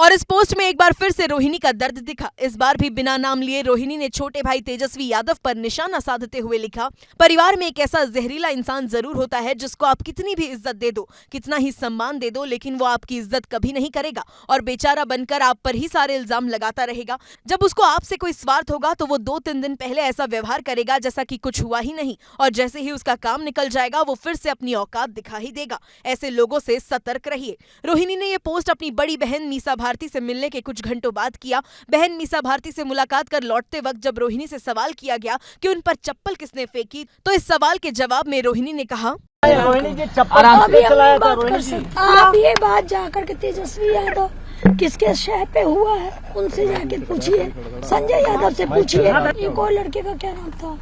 और इस पोस्ट में एक बार फिर से रोहिणी का दर्द दिखा। इस बार भी बिना नाम लिए रोहिणी ने छोटे भाई तेजस्वी यादव पर निशाना साधते हुए लिखा, परिवार में एक ऐसा जहरीला इंसान जरूर होता है जिसको आप कितनी भी इज्जत दे दो, कितना ही सम्मान दे दो, लेकिन वो आपकी इज्जत कभी नहीं करेगा और बेचारा बनकर आप पर ही सारे इल्जाम लगाता रहेगा। जब उसको आपसे कोई स्वार्थ होगा तो वो 2-3 दिन पहले ऐसा व्यवहार करेगा जैसा कि कुछ हुआ ही नहीं, और जैसे ही उसका काम निकल जाएगा वो फिर से अपनी औकात दिखा ही देगा। ऐसे लोगों से सतर्क रहिए। रोहिणी ने ये पोस्ट अपनी बड़ी बहन मीसा भारती से मिलने के कुछ घंटों बाद किया। बहन मीसा भारती से मुलाकात कर लौटते वक्त जब रोहिणी से सवाल किया गया कि उन पर चप्पल किसने फेंकी, तो इस सवाल के जवाब में रोहिणी ने कहा, रोहिणी जी चप्पल किसने चलाया था? रोहिणी जी आप ये बात जाकर के तेजस्वी यादव किसके शह पे हुआ है उनसे जाके पूछिए, संजय यादव से पूछिए, एक और लड़के का क्या नाम था,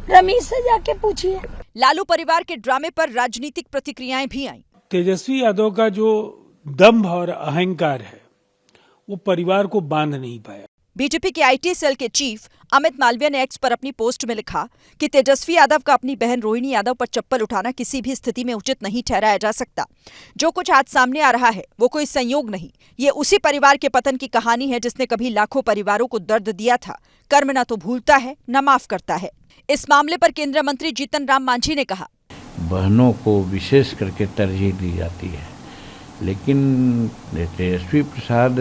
रमेश से जाके पूछिए। लालू परिवार के ड्रामे पर राजनीतिक प्रतिक्रियाएं भी आईं। तेजस्वी यादव का जो दम्भ और अहंकार है वो परिवार को बांध नहीं पाया। बीजेपी के आईटी सेल के चीफ अमित मालवीय ने एक्स पर अपनी पोस्ट में लिखा कि तेजस्वी यादव का अपनी बहन रोहिणी यादव पर चप्पल उठाना किसी भी स्थिति में उचित नहीं ठहराया जा सकता। जो कुछ आज सामने आ रहा है वो कोई संयोग नहीं, ये उसी परिवार के पतन की कहानी है जिसने कभी लाखों परिवारों को दर्द दिया था। कर्म न तो भूलता है न माफ करता है। इस मामले पर केंद्रीय मंत्री जीतन राम मांझी ने कहा, बहनों को विशेष करके तरजीह दी जाती है, लेकिन तेजस्वी प्रसाद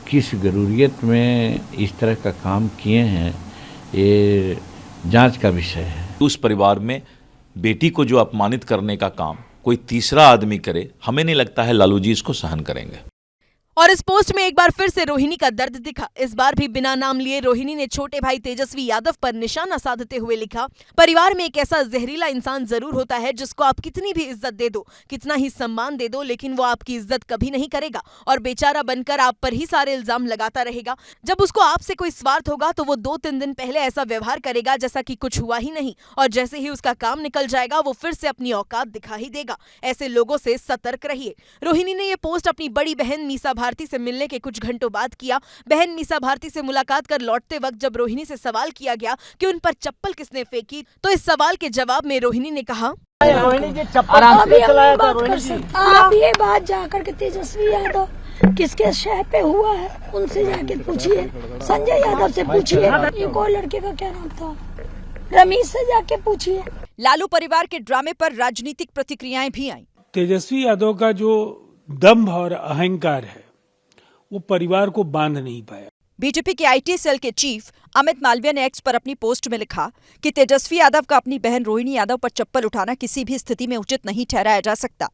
किस जरूरियत में इस तरह का काम किए हैं ये जांच का विषय है। उस परिवार में बेटी को जो अपमानित करने का काम कोई तीसरा आदमी करे, हमें नहीं लगता है लालू जी इसको सहन करेंगे। और इस पोस्ट में एक बार फिर से रोहिणी का दर्द दिखा। इस बार भी बिना नाम लिए रोहिणी ने छोटे भाई तेजस्वी यादव पर निशाना साधते हुए लिखा, परिवार में एक ऐसा जहरीला इंसान जरूर होता है जिसको आप कितनी भी इज्जत दे दो, कितना ही सम्मान दे दो, लेकिन वो आपकी इज्जत कभी नहीं करेगा और बेचारा बनकर आप पर ही सारे इल्जाम लगाता रहेगा। जब उसको आपसे कोई स्वार्थ होगा तो वो 2-3 दिन पहले ऐसा व्यवहार करेगा जैसा कि कुछ हुआ ही नहीं, और जैसे ही उसका काम निकल जाएगा वो फिर से अपनी औकात दिखा ही देगा। ऐसे लोगों से सतर्क रहिए। रोहिणी ने ये पोस्ट अपनी बड़ी बहन मीसा भारती से मिलने के कुछ घंटों बाद किया। बहन मीसा भारती से मुलाकात कर लौटते वक्त जब रोहिणी से सवाल किया गया कि उन पर चप्पल किसने फेंकी, तो इस सवाल के जवाब में रोहिणी ने कहा, रोहिणी जी चप्पल किसने चलाया था? रोहिणी जी आप ये बात जाकर के तेजस्वी यादव किसके शह पे हुआ है उनसे जाके पूछिए, संजय यादव से पूछिए, एक और लड़के का क्या नाम था, रमेश से जाके पूछिए। लालू परिवार के ड्रामे पर राजनीतिक प्रतिक्रियाएं भी आईं। तेजस्वी यादव का जो दम्भ और अहंकार है वो परिवार को बांध नहीं पाया। बीजेपी के आईटी सेल के चीफ अमित मालवीय ने एक्स पर अपनी पोस्ट में लिखा कि तेजस्वी यादव का अपनी बहन रोहिणी यादव पर चप्पल उठाना किसी भी स्थिति में उचित नहीं ठहराया जा सकता।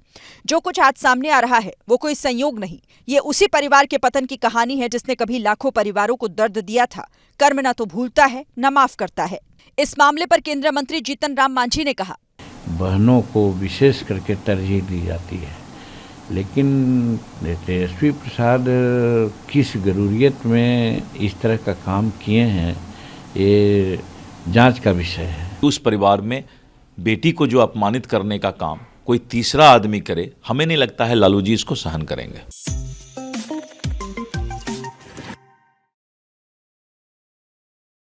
जो कुछ आज सामने आ रहा है वो कोई संयोग नहीं, ये उसी परिवार के पतन की कहानी है जिसने कभी लाखों परिवारों को दर्द दिया था। कर्म न तो भूलता है न माफ करता है। इस मामले पर केंद्रीय मंत्री जीतन राम मांझी ने कहा, बहनों को विशेष करके तरजीह दी जाती है, लेकिन तेजस्वी प्रसाद किस जरूरियत में इस तरह का काम किए हैं ये जांच का विषय है। उस परिवार में बेटी को जो अपमानित करने का काम कोई तीसरा आदमी करे, हमें नहीं लगता है लालू जी इसको सहन करेंगे।